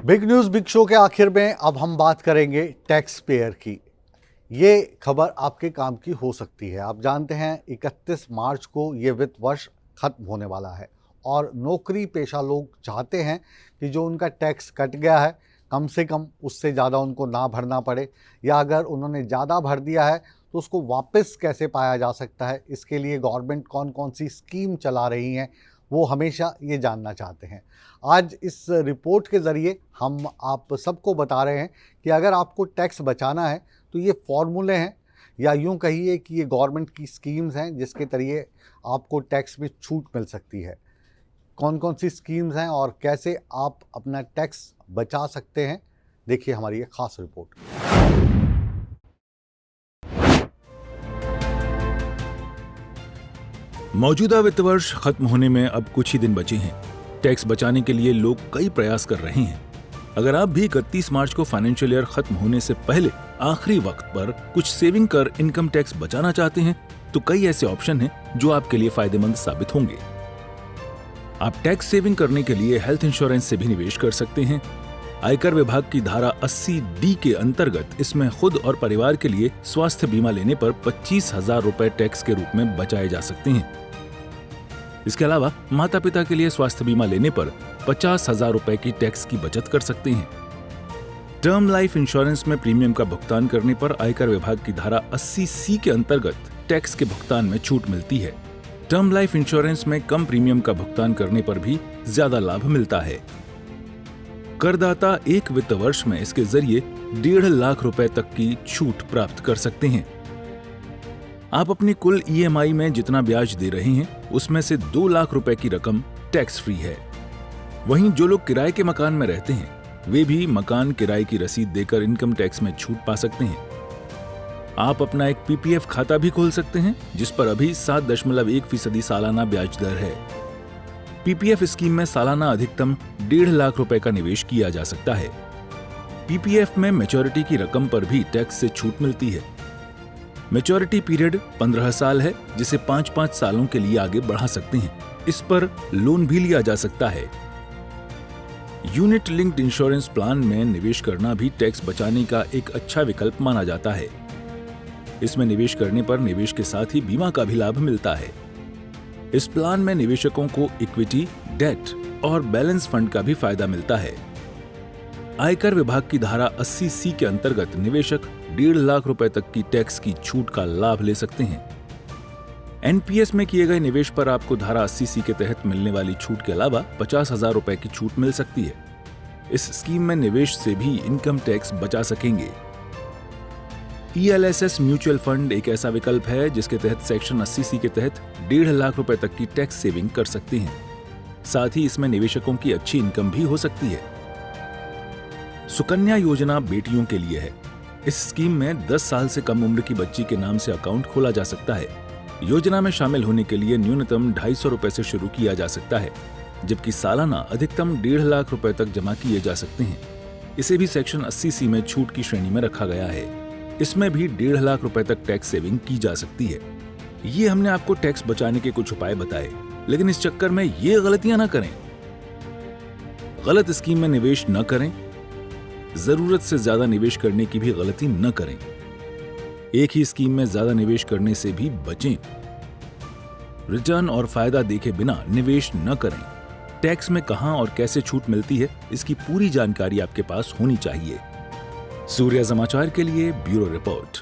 Big news big show के आखिर में अब हम बात करेंगे टैक्स पेयर की। ये खबर आपके काम की हो सकती है। आप जानते हैं 31 मार्च को ये वित्त वर्ष खत्म होने वाला है और नौकरी पेशा लोग चाहते हैं कि जो उनका टैक्स कट गया है कम से कम उससे ज़्यादा उनको ना भरना पड़े, या अगर उन्होंने ज़्यादा भर दिया है तो उसको वापस कैसे पाया जा सकता है। इसके लिए गवर्नमेंट कौन कौन सी स्कीम चला रही हैं वो हमेशा ये जानना चाहते हैं। आज इस रिपोर्ट के ज़रिए हम आप सबको बता रहे हैं कि अगर आपको टैक्स बचाना है तो ये फॉर्मूले हैं, या यूँ कहिए कि ये गवर्नमेंट की स्कीम्स हैं जिसके ज़रिए आपको टैक्स में छूट मिल सकती है। कौन कौन सी स्कीम्स हैं और कैसे आप अपना टैक्स बचा सकते हैं, देखिए हमारी ये खास रिपोर्ट। मौजूदा वित्त वर्ष खत्म होने में अब कुछ ही दिन बचे हैं। टैक्स बचाने के लिए लोग कई प्रयास कर रहे हैं। अगर आप भी 31 मार्च को फाइनेंशियल ईयर खत्म होने से पहले आखिरी वक्त पर कुछ सेविंग कर इनकम टैक्स बचाना चाहते हैं तो कई ऐसे ऑप्शन हैं जो आपके लिए फायदेमंद साबित होंगे। आप टैक्स सेविंग करने के लिए हेल्थ इंश्योरेंस से भी निवेश कर सकते हैं। आयकर विभाग की धारा 80D के अंतर्गत इसमें खुद और परिवार के लिए स्वास्थ्य बीमा लेने पर 25,000 रुपए टैक्स के रूप में बचाए जा सकते हैं। इसके अलावा माता पिता के लिए स्वास्थ्य बीमा लेने पर 50,000 रुपए की टैक्स की बचत कर सकते हैं। टर्म लाइफ इंश्योरेंस में प्रीमियम का भुगतान करने पर आयकर विभाग की धारा 80C के अंतर्गत टैक्स के भुगतान में छूट मिलती है। टर्म लाइफ इंश्योरेंस में कम प्रीमियम का भुगतान करने पर भी ज्यादा लाभ मिलता है। करदाता एक वित्त वर्ष में इसके जरिए 1.5 लाख रुपए तक की छूट प्राप्त कर सकते हैं। आप अपनी कुल EMI में जितना ब्याज दे रहे हैं उसमें से 2 लाख रुपए की रकम टैक्स फ्री है। वहीं जो लोग किराए के मकान में रहते हैं वे भी मकान किराए की रसीद देकर इनकम टैक्स में छूट पा सकते हैं। आप अपना एक PPF खाता भी खोल सकते हैं जिस पर अभी 7.1% सालाना ब्याज दर है। PPF स्कीम में सालाना अधिकतम 1.5 लाख रुपए का निवेश किया जा सकता है। PPF में मैच्योरिटी की रकम पर भी टैक्स से छूट मिलती है। मैच्योरिटी पीरियड 15 साल है जिसे 5-5 सालों के लिए आगे बढ़ा सकते हैं। इस पर लोन भी लिया जा सकता है। यूनिट लिंक्ड इंश्योरेंस प्लान में निवेश करना भी टैक्स बचाने का एक अच्छा विकल्प माना जाता है। इसमें निवेश करने पर निवेश के साथ ही बीमा का भी लाभ मिलता है। इस प्लान में निवेशकों को इक्विटी, डेट और बैलेंस फंड का भी फायदा मिलता है। आयकर विभाग की धारा 80C के अंतर्गत निवेशक 1.5 लाख रुपए तक की टैक्स की छूट का लाभ ले सकते हैं। NPS में किए गए निवेश पर आपको धारा 80C के तहत मिलने वाली छूट के अलावा 50,000 रुपए की छूट मिल सकती है। इस स्कीम में निवेश से भी इनकम टैक्स बचा सकेंगे। ELSS म्यूचुअल फंड एक ऐसा विकल्प है जिसके तहत सेक्शन 80C के तहत 1.5 लाख रुपए तक की टैक्स सेविंग कर सकते हैं। साथ ही इसमें निवेशकों की अच्छी इनकम भी हो सकती है। सुकन्या योजना बेटियों के लिए है। इस स्कीम में 10 साल से कम उम्र की बच्ची के नाम से अकाउंट खोला जा सकता है। योजना में शामिल होने के लिए न्यूनतम 250 रुपए से शुरू किया जा सकता है, जबकि सालाना अधिकतम 1.5 लाख रुपए तक जमा किए जा सकते हैं। इसे भी सेक्शन 80C में छूट की श्रेणी में रखा गया है। इसमें भी 1.5 लाख रुपए तक टैक्स सेविंग की जा सकती है। ये हमने आपको टैक्स बचाने के कुछ उपाय बताए, लेकिन इस चक्कर में ये गलतियां ना करें। गलत स्कीम में निवेश न करें। जरूरत से ज्यादा निवेश करने की भी गलती न करें। एक ही स्कीम में ज्यादा निवेश करने से भी बचें। रिटर्न और फायदा देखे बिना निवेश न करें। टैक्स में कहां और कैसे छूट मिलती है इसकी पूरी जानकारी आपके पास होनी चाहिए। सूर्य समाचार के लिए ब्यूरो रिपोर्ट।